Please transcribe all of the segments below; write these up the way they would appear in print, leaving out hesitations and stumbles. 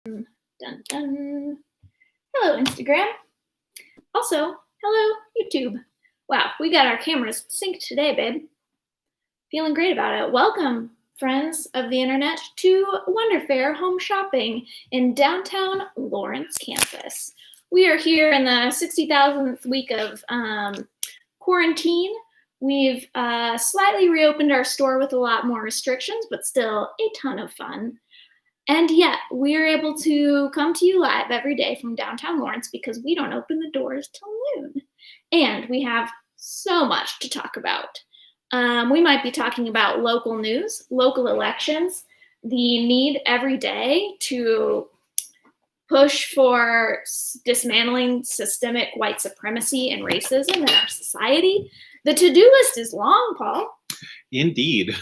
Dun, dun. Hello, Instagram. Also, hello, YouTube. Wow, we got our cameras synced today, babe. Feeling great about it. Welcome, friends of the internet, to Wonder Fair Home Shopping in downtown Lawrence, Kansas. We are here in the 60,000th week of quarantine. We've slightly reopened our store with a lot more restrictions, but still a ton of fun. And yet, we are able to come to you live every day from downtown Lawrence because we don't open the doors till noon. And we have so much to talk about. We might be talking about local news, local elections, the need every day to push for dismantling systemic white supremacy and racism in our society. The to-do list is long, Paul. Indeed.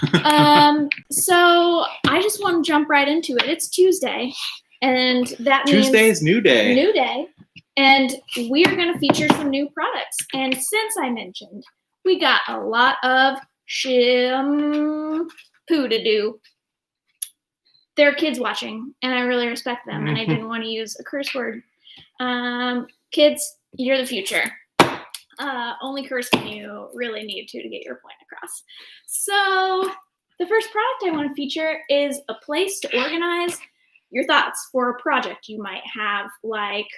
So I just want to jump right into it. It's Tuesday, and that means Tuesday's new day. New day, and we are going to feature some new products. And since I mentioned, we got a lot of shampoo to do. There are kids watching, and I really respect them, and I didn't want to use a curse word. Kids, you're the future. Only curse when you really need to get your point across. So the first product I want to feature is a place to organize your thoughts for a project you might have, like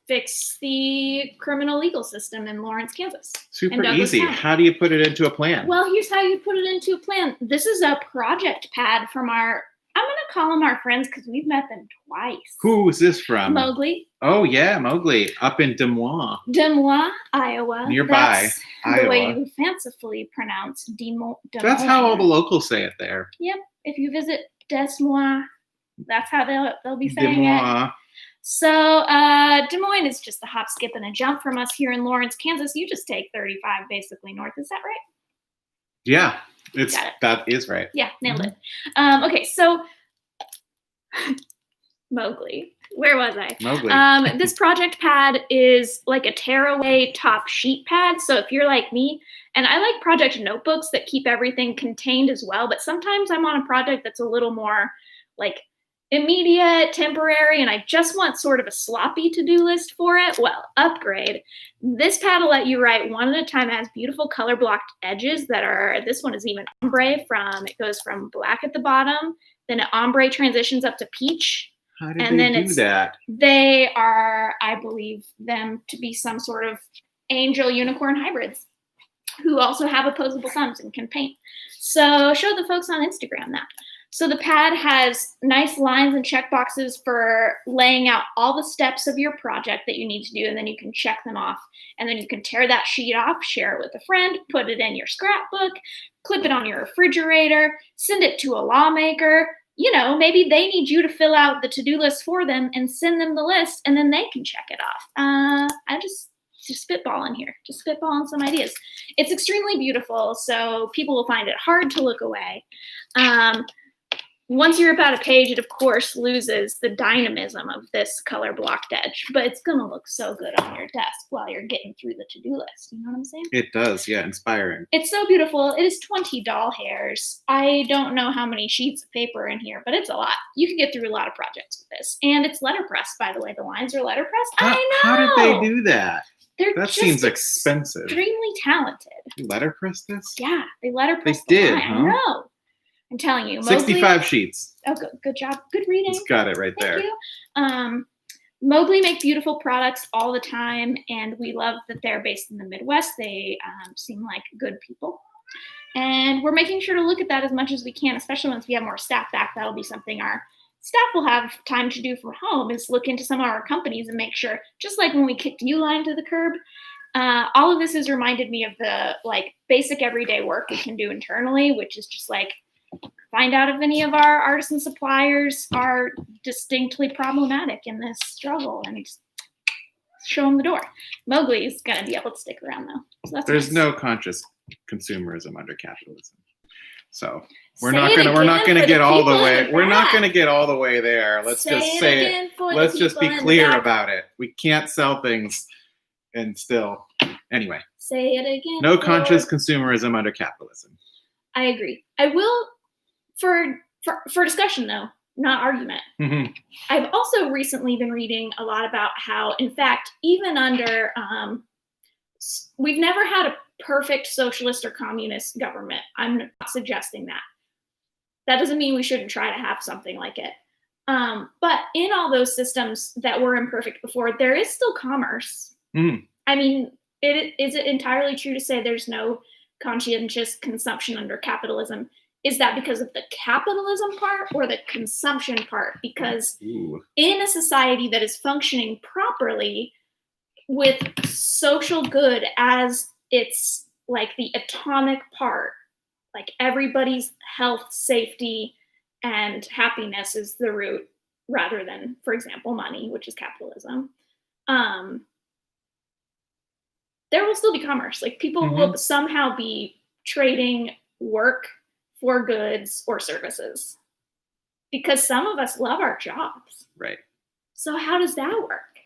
fix the criminal legal system in Lawrence, Kansas. Super easy. County. How do you put it into a plan? Well, here's how you put it into a plan. This is a project pad from I'm going to call them our friends because we've met them twice. Who is this from? Mowgli. Oh, yeah, Mowgli, up in Des Moines. Des Moines, Iowa. Nearby, That's Iowa. The way you fancifully pronounce Des Moines. That's how all the locals say it there. Yep. If you visit Des Moines, that's how they'll be Des saying it. Moines. So Des Moines is just a hop, skip, and a jump from us here in Lawrence, Kansas. You just take 35 basically north. Is that right? Yeah, Got it. that is right. Yeah, nailed it. Okay, so Mowgli. Where was I? Mowgli. This project pad is like a tearaway top sheet pad. So if you're like me, and I like project notebooks that keep everything contained as well, but sometimes I'm on a project that's a little more like immediate, temporary, and I just want sort of a sloppy to-do list for it. Well, upgrade. This pad will let you write one at a time. It has beautiful color blocked edges this one is even ombre it goes from black at the bottom, then it ombre transitions up to peach. How did they do that? They are, I believe them to be some sort of angel unicorn hybrids who also have opposable thumbs and can paint. So show the folks on Instagram that. So the pad has nice lines and check boxes for laying out all the steps of your project that you need to do, and then you can check them off. And then you can tear that sheet off, share it with a friend, put it in your scrapbook, clip it on your refrigerator, send it to a lawmaker. You know, maybe they need you to fill out the to-do list for them and send them the list, and then they can check it off. I just spitballing here, just spitballing some ideas. It's extremely beautiful, so people will find it hard to look away. Once you rip out a page, it of course loses the dynamism of this color blocked edge, but it's gonna look so good on your desk while you're getting through the to-do list. You know what I'm saying? It does, yeah, inspiring. It's so beautiful. It is 20 doll hairs. I don't know how many sheets of paper in here, but it's a lot. You can get through a lot of projects with this. And it's letterpress, by the way. The lines are letterpress. I know! How did they do that? That seems expensive. Extremely talented. Letterpress this? Yeah, they letterpress They did, line. huh? I know. I'm telling you. 65 sheets. Oh, good job. Good reading. It's got it right there. Thank you. Mowgli make beautiful products all the time, and we love that they're based in the Midwest. They seem like good people. And we're making sure to look at that as much as we can, especially once we have more staff back. That'll be something our staff will have time to do from home, is look into some of our companies and make sure, just like when we kicked Uline to the curb, all of this has reminded me of the like basic everyday work we can do internally, which is just like find out if any of our artisan suppliers are distinctly problematic in this struggle and show them the door. Mowgli's gonna be able to stick around though. So There's nice. no conscious consumerism under capitalism. So we're Say not it gonna again get for all the people way. in the We're not back. gonna get all the way there. Let's just say again it. for the Let's just be people in the clear back. about it. We can't sell things and still. Anyway, Say it again. no conscious consumerism under capitalism. I agree. I will for discussion though. not argument. Mhm. I've also recently been reading a lot about how, in fact, even under, we've never had a perfect socialist or communist government. I'm not suggesting that. That doesn't mean we shouldn't try to have something like it. But in all those systems that were imperfect before, there is still commerce. Mm. I mean, is it entirely true to say there's no conscientious consumption under capitalism? Is that because of the capitalism part or the consumption part? Because Ooh. in a society that is functioning properly with social good as its like the atomic part, like everybody's health, safety, and happiness is the root rather than, for example, money, which is capitalism. There will still be commerce. Like people will somehow be trading work for goods or services because some of us love our jobs. Right. So how does that work?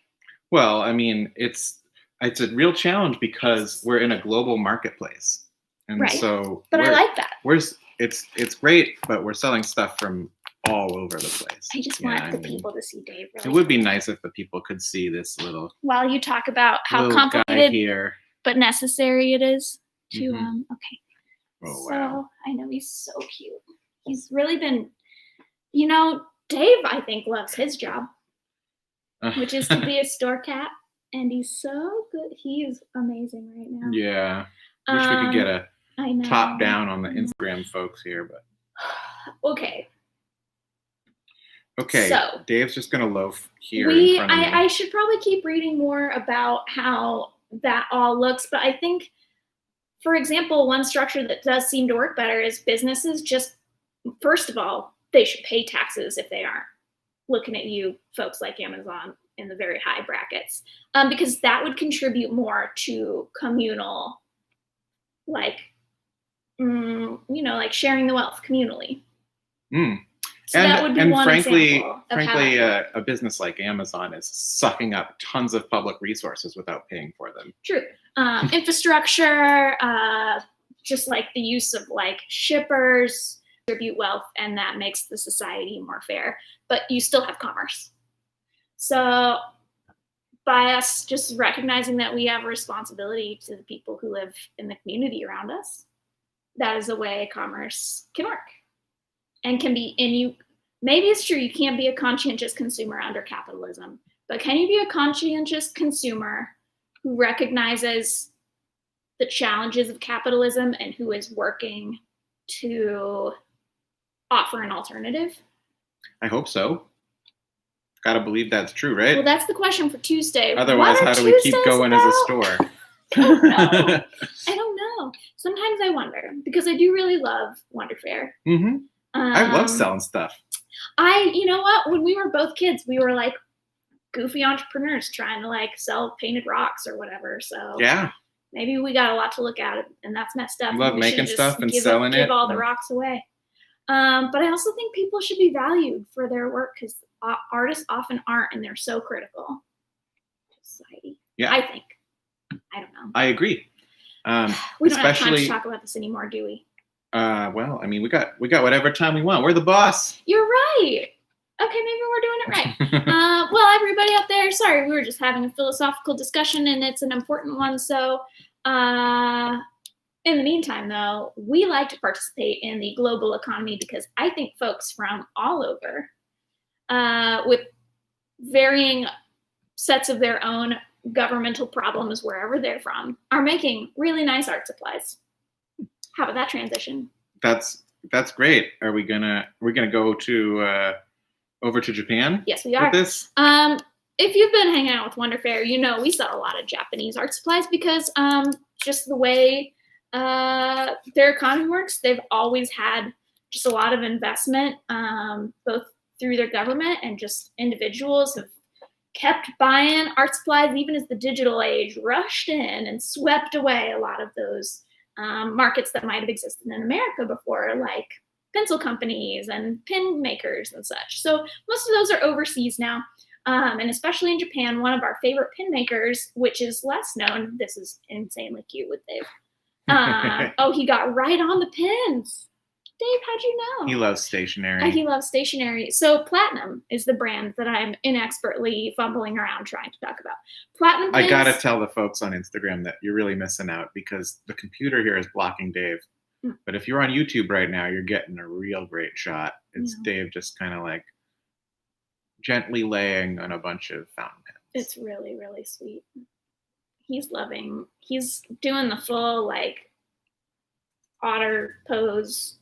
Well, I mean, it's a real challenge because we're in a global marketplace, and Right. so. But I like that. It's great, but we're selling stuff from all over the place. I just want the people to see Dave. Really it would be nice if the people could see this little. While you talk about how little complicated guy here. but necessary it is to okay. Oh, so wow. I know he's so cute. He's really been, Dave, I think, loves his job, which is to be a store cat, and he's so good. He is amazing right now. Yeah. Wish we could get a I know. top down on the Instagram folks here, but. Okay. Okay. So Dave's just gonna loaf here in front of me. I should probably keep reading more about how that all looks, but I think, for example, one structure that does seem to work better is businesses just, first of all, they should pay taxes if they aren't. Looking at you folks like Amazon in the very high brackets, because that would contribute more to communal, like, like sharing the wealth communally. So that would be one example. Frankly, a business like Amazon is sucking up tons of public resources without paying for them. True. Infrastructure, just like the use of like shippers, distribute wealth, and that makes the society more fair. But you still have commerce. So by us just recognizing that we have a responsibility to the people who live in the community around us, that is a way commerce can work. And can be, maybe it's true, you can't be a conscientious consumer under capitalism, but can you be a conscientious consumer who recognizes the challenges of capitalism and who is working to offer an alternative? I hope so. Gotta believe that's true, right? Well, that's the question for Tuesday. Otherwise, how do we keep going as a store? I don't know. Sometimes I wonder, because I do really love Wonder Fair. Mm-hmm. I love selling stuff. You know what? When we were both kids, we were like goofy entrepreneurs trying to like sell painted rocks or whatever. So yeah, maybe we got a lot to look at, and that's messed up. I love making stuff and selling it. Give all the rocks away. But I also think people should be valued for their work because artists often aren't, and they're so critical to society. Yeah, I think. I don't know. I agree. We don't have time to talk about this anymore, do we? Well, I mean, we got whatever time we want. We're the boss. You're right. Okay, maybe we're doing it right. Well, everybody out there, sorry, we were just having a philosophical discussion, and it's an important one. So, in the meantime, though, we like to participate in the global economy because I think folks from all over, with varying sets of their own governmental problems wherever they're from, are making really nice art supplies. How about that transition? That's great. Are we gonna go to over to Japan? Yes, we are. With this? If you've been hanging out with Wonder Fair, you know we sell a lot of Japanese art supplies because just the way their economy works, they've always had just a lot of investment, both through their government and just individuals have kept buying art supplies even as the digital age rushed in and swept away a lot of those markets that might have existed in America before, like pencil companies and pin makers and such. So most of those are overseas now. And especially in Japan, one of our favorite pin makers, which is less known, this is insanely cute with Dave. Oh, he got right on the pins. Dave, how'd you know? He loves stationery. He loves stationery. So Platinum is the brand that I'm inexpertly fumbling around trying to talk about. Platinum I pins. gotta tell the folks on Instagram that you're really missing out because the computer here is blocking Dave. But if you're on YouTube right now, you're getting a real great shot. It's Dave just kind of like gently laying on a bunch of fountain pens. It's really, really sweet. He's doing the full like otter pose,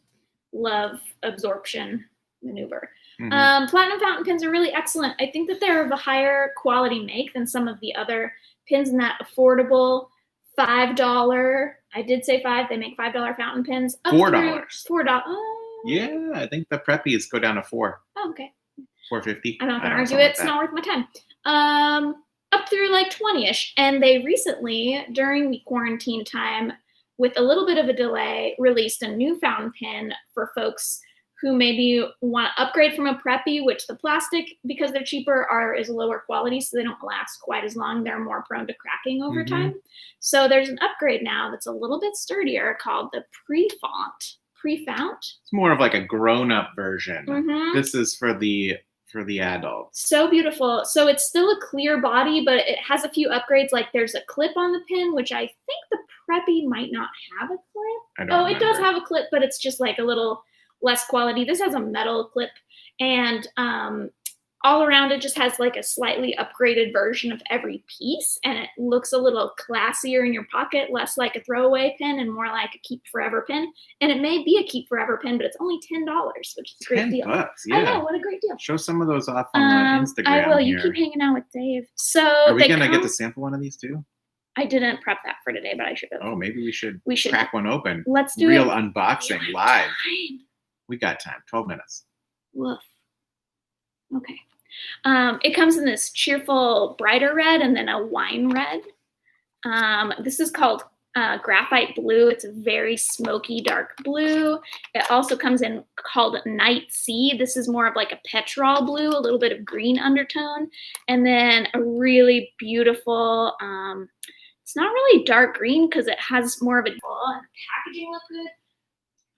love absorption maneuver. Platinum fountain pens are really excellent. I think that they're of a higher quality make than some of the other pins in that affordable $5. I did say $5. They make $5 fountain pens. $4. $4. Yeah, I think the preppies go down to $4. Oh, okay. $4.50. I'm not gonna argue it. It's not worth my time. Up through like 20-ish, and they recently, during the quarantine time, with a little bit of a delay, released a new fountain pen for folks who maybe want to upgrade from a preppy, which the plastic, because they're cheaper, is lower quality, so they don't last quite as long. They're more prone to cracking over time. So there's an upgrade now that's a little bit sturdier called the Prefount. It's more of like a grown-up version. This is for the adults. So beautiful. So it's still a clear body, but it has a few upgrades. Like there's a clip on the pin, which I think the preppy might not have a clip. It does have a clip, but it's just like a little less quality. This has a metal clip, and all around it just has like a slightly upgraded version of every piece, and it looks a little classier in your pocket, less like a throwaway pen and more like a keep forever pen. And it may be a keep forever pen, but it's only $10, which is a great deal. $10, yeah. I know, what a great deal. Show some of those off on Instagram. I will. Here. You keep hanging out with Dave. So are we gonna get to sample one of these too? I didn't prep that for today, but I should have. Oh, maybe we should crack one open. Let's do real unboxing live. Time. We got time. 12 minutes. Woof. Okay. It comes in this cheerful brighter red and then a wine red. This is called graphite blue. It's a very smoky dark blue. It also comes in called Night Sea. This is more of like a petrol blue, a little bit of green undertone, and then a really beautiful, it's not really dark green because it has more of a packaging look good.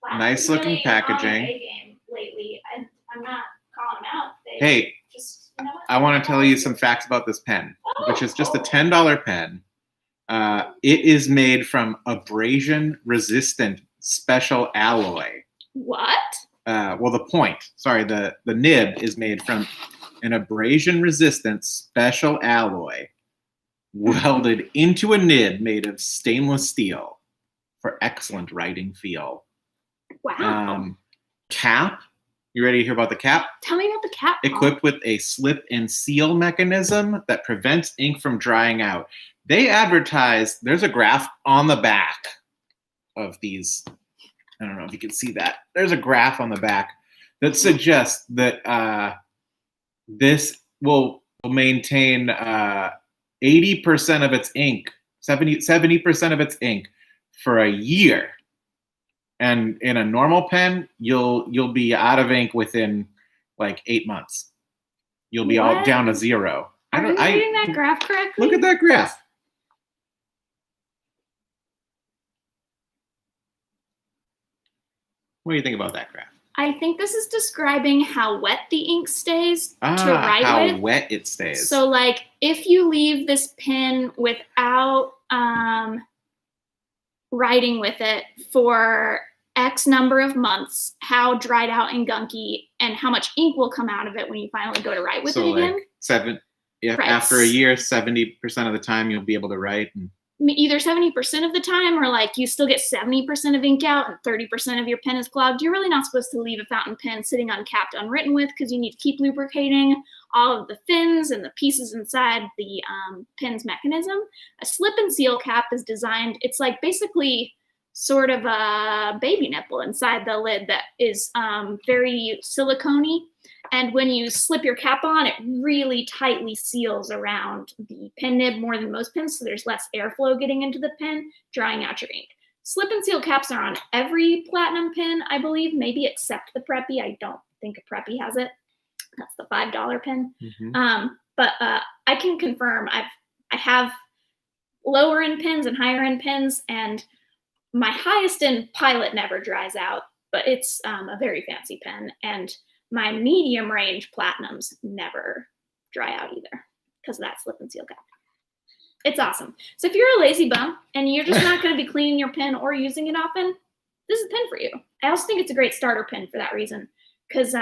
Wow, nice looking packaging. Game lately. I'm not calling them out. Hey, just, you know what? I want to tell you some facts about this pen, which is just a $10 pen. It is made from abrasion-resistant special alloy. What? Well, the nib is made from an abrasion-resistant special alloy welded into a nib made of stainless steel for excellent writing feel. Wow. Cap. You ready to hear about the cap? Tell me about the cap. Equipped with a slip and seal mechanism that prevents ink from drying out. They advertise, there's a graph on the back of these. I don't know if you can see that. There's a graph on the back that suggests that this will maintain 80% of its ink, 70% of its ink for a year. And in a normal pen, you'll be out of ink within like 8 months. You'll be all down to zero. Are you reading that graph correctly? Look at that graph. What do you think about that graph? I think this is describing how wet the ink stays to write with. How wet it stays. So, like, if you leave this pen without writing with it for X number of months, how dried out and gunky and how much ink will come out of it when you finally go to write with it again. After a year, 70% of the time you'll be able to write. And either 70% of the time, or like you still get 70% of ink out and 30% of your pen is clogged. You're really not supposed to leave a fountain pen sitting uncapped, unwritten with, because you need to keep lubricating all of the fins and the pieces inside the pen's mechanism. A slip and seal cap is designed, it's like basically sort of a baby nipple inside the lid that is very silicone-y. And when you slip your cap on, it really tightly seals around the pen nib more than most pens, so there's less airflow getting into the pen, drying out your ink. Slip and seal caps are on every Platinum pen, I believe, maybe except the Preppy. I don't think a Preppy has it. That's the $5 pen. Mm-hmm. But I can confirm I have lower end pens and higher end pens, and my highest end Pilot never dries out, but it's a very fancy pen. And my medium range platinums never dry out either because of that slip and seal cap. It's awesome. So if you're a lazy bum and you're just not going to be cleaning your pen or using it often, this is a pen for you. I also think it's a great starter pen for that reason, because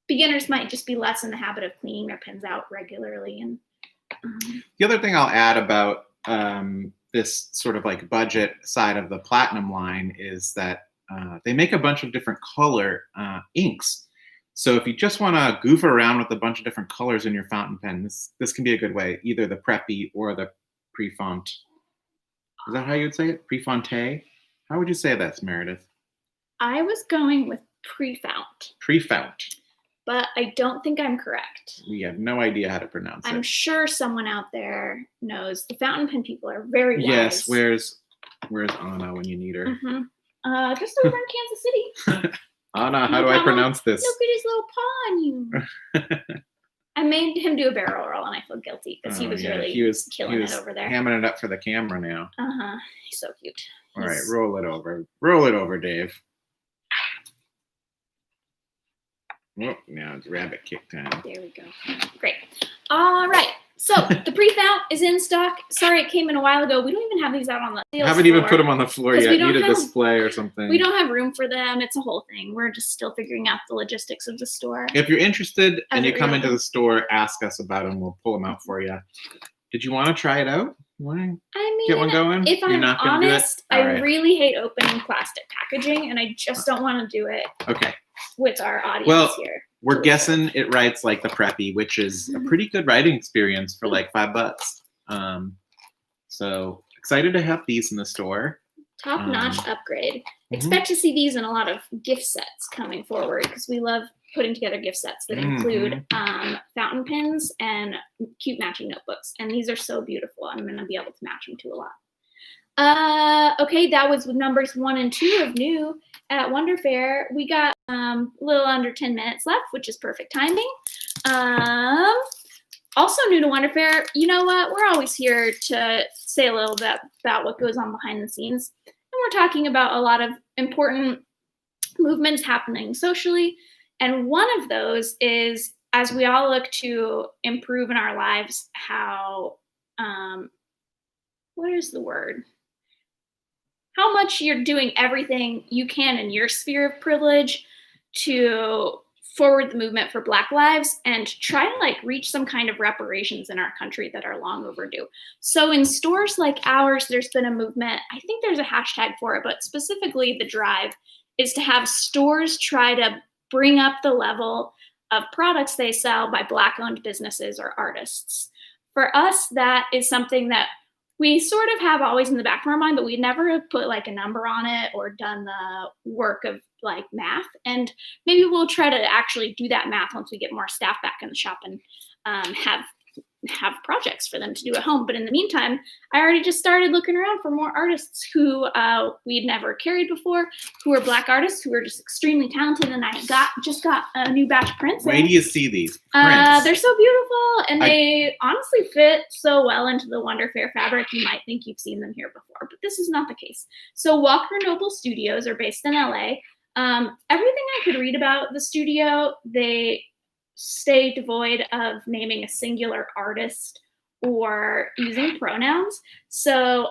beginners might just be less in the habit of cleaning their pens out regularly. And the other thing I'll add about this sort of like budget side of the Platinum line is that they make a bunch of different color inks. So if you just want to goof around with a bunch of different colors in your fountain pen, this can be a good way, either the Preppy or the Prefont. Is that how you would say it? Prefonte? How would you say that, Meredith? I was going with Prefount. Prefount. But I don't think I'm correct. We have no idea how to pronounce it. I'm sure someone out there knows. The fountain pen people are very wise. Yes, where's Anna when you need her? Mm-hmm. Just over in Kansas City. Anna, how do I pronounce this? Look at his little paw on you. I made him do a barrel roll, and I feel guilty because he was killing it over there. Hamming it up for the camera now. He's so cute. All right, roll it over. Roll it over, Dave. Oh, now it's rabbit kick time. There we go. Great. All right. So the Prefount is in stock. Sorry, it came in a while ago. We don't even have these out on the sales haven't floor even put them on the floor yet. Need a display or something. We don't have room for them. It's a whole thing. We're just still figuring out the logistics of the store. If you're interested and you come into the store, ask us about them. We'll pull them out for you. Did you want to try it out? Get one going? If I'm honest, I right. really hate opening plastic packaging, and I just don't want to do it. Okay. With our audience here. We're guessing it writes like the Preppy, which is a pretty good writing experience for like $5. So excited to have these in the store. Top-notch upgrade. Expect to see these in a lot of gift sets coming forward because we love putting together gift sets that include fountain pens and cute matching notebooks. And these are so beautiful. I'm going to be able to match them to a lot. Okay, that was numbers 1 and 2 of new at Wonder Fair. We got a little under 10 minutes left, which is perfect timing. Also new to Wonder Fair, you know what? We're always here to say a little bit about what goes on behind the scenes. And we're talking about a lot of important movements happening socially. And one of those is, as we all look to improve in our lives, how, what is the word? How much you're doing everything you can in your sphere of privilege to forward the movement for Black lives and try to like reach some kind of reparations in our country that are long overdue. So in stores like ours, there's been a movement. I think there's a hashtag for it, but specifically the drive is to have stores try to bring up the level of products they sell by Black-owned businesses or artists. For us, that is something that we sort of have always in the back of our mind, but we never have put like a number on it or done the work of like math. And maybe we'll try to actually do that math once we get more staff back in the shop and have projects for them to do at home. But in the meantime, I already just started looking around for more artists who we'd never carried before, who are Black artists who are just extremely talented. And I just got a new batch of prints. Where do you see these prints? They're so beautiful, and they honestly fit so well into the Wonder Fair fabric. You might think you've seen them here before, but this is not the case. So Walker Noble Studios are based in LA. Everything I could read about the studio, they stay devoid of naming a singular artist or using pronouns. So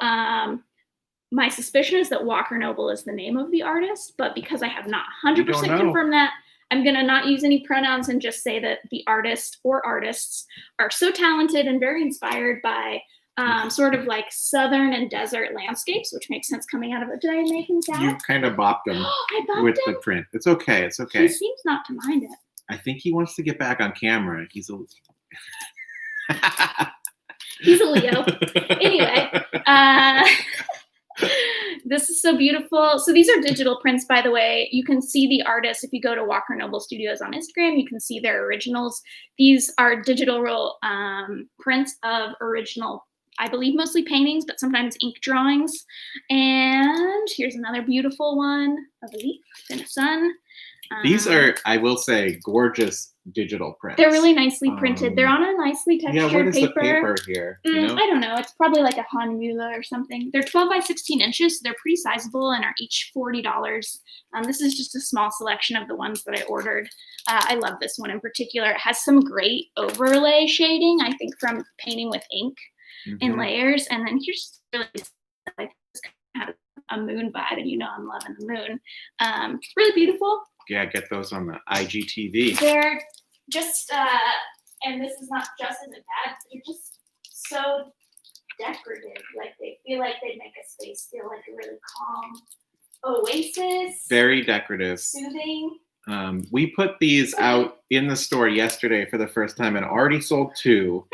my suspicion is that Walker Noble is the name of the artist, but because I have not 100% confirmed that, I'm going to not use any pronouns and just say that the artist or artists are so talented and very inspired by sort of like southern and desert landscapes, which makes sense coming out of it. Did I make him sad? You kind of bopped him with the print. It's okay. It's okay. He seems not to mind it. I think he wants to get back on camera. He's a He's a Leo. Anyway, this is so beautiful. So these are digital prints, by the way. You can see the artists. If you go to Walker Noble Studios on Instagram, you can see their originals. These are digital prints of original, I believe mostly paintings, but sometimes ink drawings. And here's another beautiful one of a leaf and a sun. These are, I will say, gorgeous digital prints. They're really nicely printed. They're on a nicely textured Yeah, what is paper. the paper here? You know? I don't know. It's probably like a Hanmula or something. They're 12 by 16 inches. So they're pretty sizable and are each $40. This is just a small selection of the ones that I ordered. I love this one in particular. It has some great overlay shading, I think, from painting with ink in layers. And then here's really like this kind of a moon vibe, and you know I'm loving the moon. It's really beautiful. Yeah, get those on the IGTV. They're just, and this is not just as a bad, they're just so decorative. Like they feel like they make a space feel like a really calm oasis. Very decorative. Soothing. We put these out in the store yesterday for the first time and already sold 2.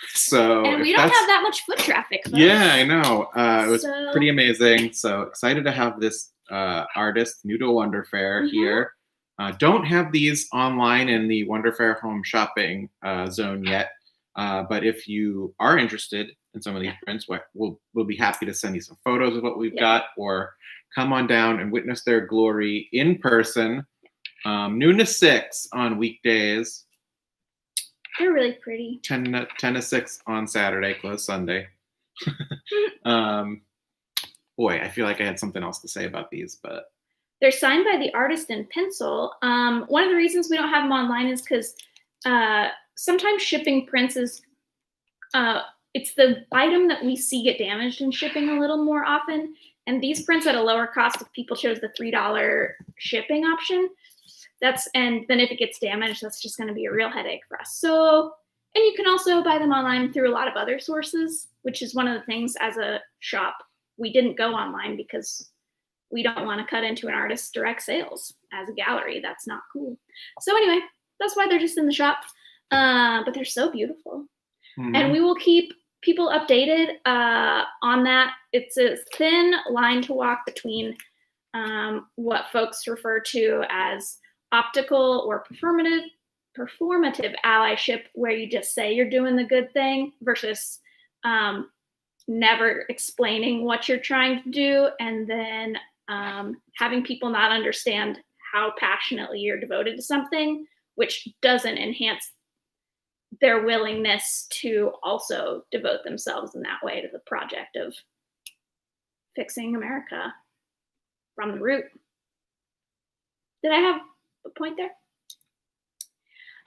So and we don't have that much foot traffic. Folks. Yeah, I know. It was pretty amazing. So excited to have this artist, new to Wonder Fair here. Don't have these online in the Wonder Fair home shopping zone yet. But if you are interested in some of these prints, we'll be happy to send you some photos of what we've got, or come on down and witness their glory in person, noon to 6 on weekdays. They're really pretty. 10 to 6 on Saturday, closed Sunday. Boy, I feel like I had something else to say about these, but they're signed by the artist in pencil. One of the reasons we don't have them online is because sometimes shipping prints is it's the item that we see get damaged in shipping a little more often. And these prints at a lower cost if people chose the $3 shipping option. And then if it gets damaged, that's just going to be a real headache for us. So, and you can also buy them online through a lot of other sources, which is one of the things as a shop, we didn't go online because we don't want to cut into an artist's direct sales as a gallery. That's not cool. So anyway, that's why they're just in the shop. But they're so beautiful. And we will keep people updated on that. It's a thin line to walk between what folks refer to as optical or performative allyship, where you just say you're doing the good thing, versus never explaining what you're trying to do, and then having people not understand how passionately you're devoted to something, which doesn't enhance their willingness to also devote themselves in that way to the project of fixing America from the root. Did I have a point there?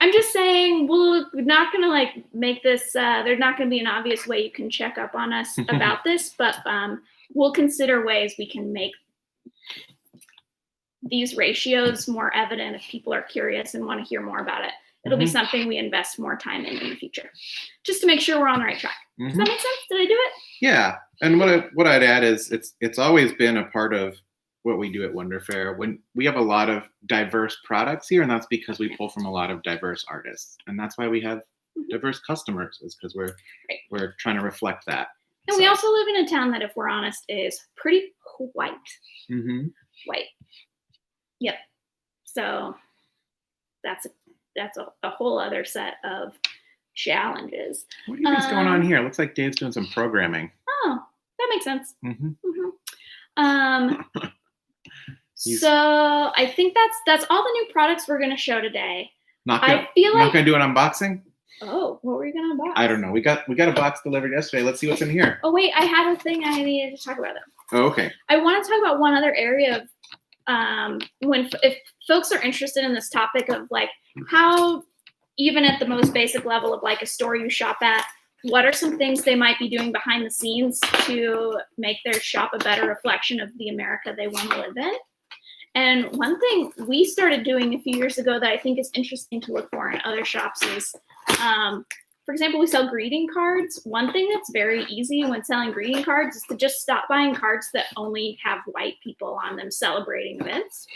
I'm just saying we're not going to make this, there's not going to be an obvious way you can check up on us about this, but we'll consider ways we can make these ratios more evident if people are curious and want to hear more about it. It'll be something we invest more time in the future, just to make sure we're on the right track. Does that make sense? Did I do it? Yeah. And what I'd add is it's always been a part of what we do at Wonder Fair. When we have a lot of diverse products here, and that's because we pull from a lot of diverse artists, and that's why we have diverse customers, is because we're trying to reflect that. And we also live in a town that, if we're honest, is pretty white. White. Yep. So that's a whole other set of challenges. What do you think's going on here? It looks like Dave's doing some programming. Oh, that makes sense. So I think that's all the new products we're going to show today. Not going to do an unboxing? Oh, what were you going to unbox? I don't know. We got a box delivered yesterday. Let's see what's in here. Oh wait, I had a thing I needed to talk about though. Oh, okay. I want to talk about one other area of if folks are interested in this topic of how, even at the most basic level of a store you shop at, what are some things they might be doing behind the scenes to make their shop a better reflection of the America they want to live in? And one thing we started doing a few years ago that I think is interesting to look for in other shops is, for example, we sell greeting cards. One thing that's very easy when selling greeting cards is to just stop buying cards that only have white people on them celebrating events,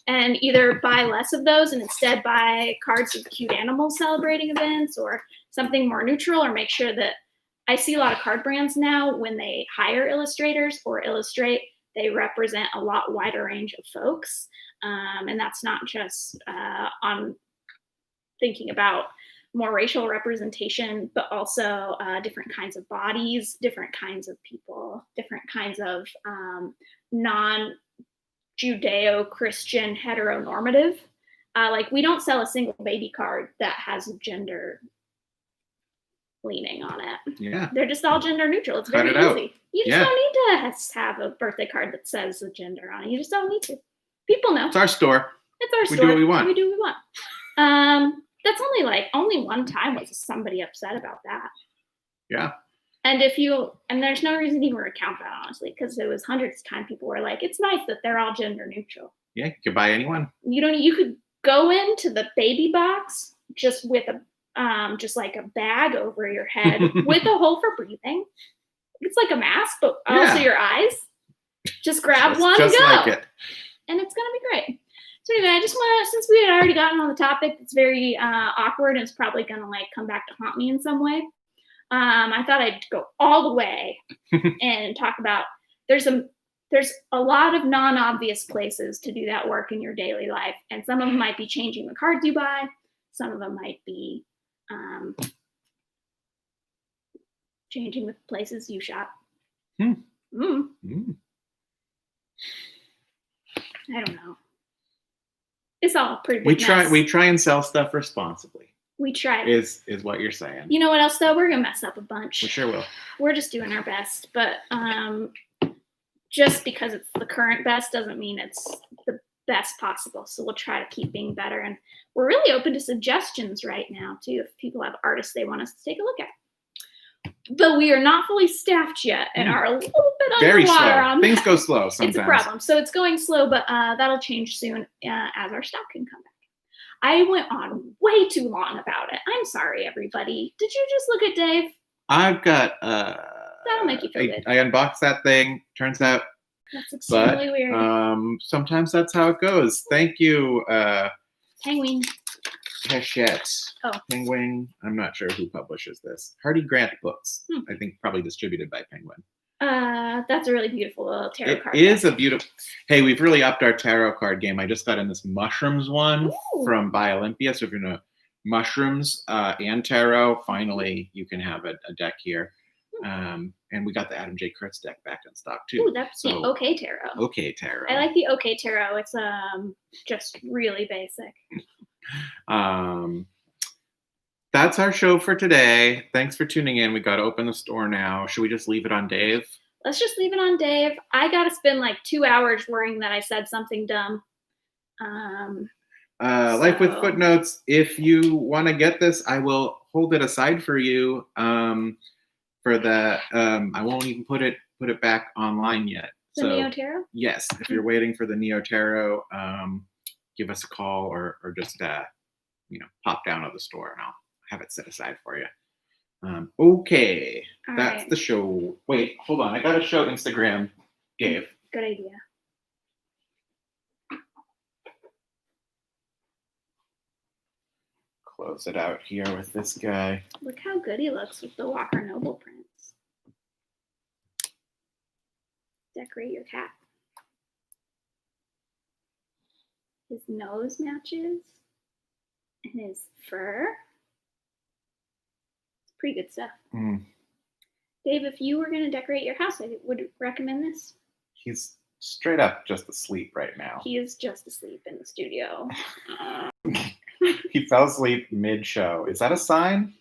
and either buy less of those and instead buy cards with cute animals celebrating events, or something more neutral, or make sure that I see a lot of card brands now, when they hire illustrators or illustrate, they represent a lot wider range of folks. And that's not just on thinking about more racial representation, but also different kinds of bodies, different kinds of people, different kinds of non-Judeo-Christian heteronormative Like, we don't sell a single baby card that has gender leaning on it. Yeah. They're just all gender neutral. It's Cut very it out. easy. You just Yeah. don't need to have a birthday card that says the gender on it. You just don't need to. People know. It's our store. It's our We store. do what we want. We do what we want. That's only one time was somebody upset about that. Yeah. And there's no reason to even recount that, honestly, because it was hundreds of times people were like, it's nice that they're all gender neutral. Yeah, you can buy anyone. You could go into the baby box just with just like a bag over your head with a hole for breathing. It's like a mask, but also your eyes. Just grab one and go. Like it. And it's gonna be great. So anyway, I just want to, since we had already gotten on the topic, it's very awkward and it's probably gonna like come back to haunt me in some way. I thought I'd go all the way and talk about there's a lot of non-obvious places to do that work in your daily life, and some of them might be changing the cards you buy. Some of them might be changing the places you shop. I don't know. It's all pretty big mess. We try and sell stuff responsibly. We try. Is what you're saying. You know what else though? We're gonna mess up a bunch. We sure will. We're just doing our best, but just because it's the current best doesn't mean it's the best possible. So we'll try to keep being better, and we're really open to suggestions right now too. If people have artists they want us to take a look at, but we are not fully staffed yet and are a little bit very underwater. Slow. Things go slow sometimes. It's a problem. So it's going slow, but that'll change soon as our stock can come back. I went on way too long about it. I'm sorry, everybody. Did you just look at Dave? I've got. That'll make you feel good. I unboxed that thing. Turns out. That's extremely weird. Sometimes that's how it goes. Thank you, Penguin. Hachette. Oh. Penguin. I'm not sure who publishes this. Hardy Grant Books. I think probably distributed by Penguin. That's a really beautiful little tarot card. It is a beautiful. Hey, we've really upped our tarot card game. I just got in this mushrooms one from By Olympia. So if you're into mushrooms and tarot, finally you can have a deck here. And we got the Adam J. Kurtz deck back in stock too. Ooh, that's the OK Tarot. OK Tarot. I like the OK Tarot. It's just really basic. That's our show for today. Thanks for tuning in. We got to open the store now. Should we just leave it on Dave? Let's just leave it on Dave. I got to spend like 2 hours worrying that I said something dumb. Life with Footnotes. If you want to get this, I will hold it aside for you. For the, I won't even put it back online yet. The Neo Tarot? Yes. If you're waiting for the Neo Tarot, give us a call or just pop down to the store and I'll have it set aside for you. Okay. All That's right. the show. Wait, hold on. I got to show Instagram, Dave. Good idea. Close it out here with this guy. Look how good he looks with the Walker Noble prints. Decorate your cat. His nose matches. And his fur. It's pretty good stuff. Dave, if you were going to decorate your house, I would recommend this. He's straight up just asleep right now. He is just asleep in the studio. He fell asleep mid-show. Is that a sign?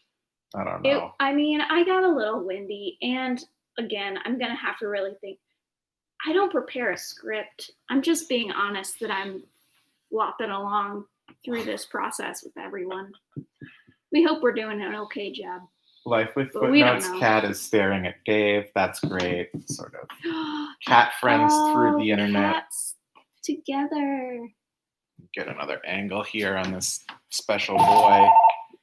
I don't know. I got a little windy. And again, I'm going to have to really think. I don't prepare a script. I'm just being honest that I'm flopping along through this process with everyone. We hope we're doing an okay job. Life with But we don't Footnotes. know. Cat is staring at Dave. That's great. Sort of cat friends through the internet. Cats together. Get another angle here on this special boy.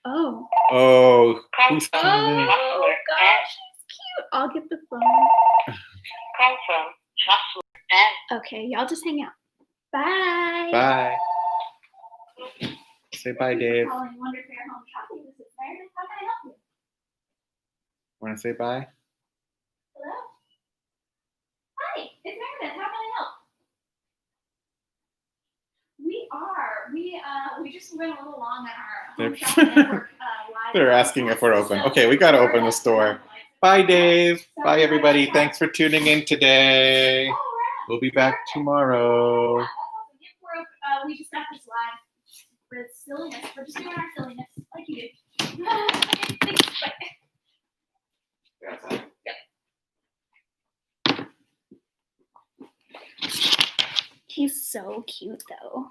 Oh. Oh, who's coming in? Oh gosh, he's cute. I'll get the phone. Call from Jocelyn. Okay, y'all just hang out. Bye. Bye. Say bye, Dave. Calling Wonder Fair Home Shopping. This is Meredith. How can I help you? Want to say bye? Hello? Hi, it's Meredith. How can I help? We just went a little long on our Home Shopping Network live. They're asking if we're open. Okay, we got to open the store. Bye, Dave. Bye, everybody. Thanks for tuning in today. All right. We'll be back tomorrow. Yeah, that's awesome. Yep, we just got this live. with silliness. We're just doing our silliness, like you do. Okay, thanks. Bye. He's so cute, though.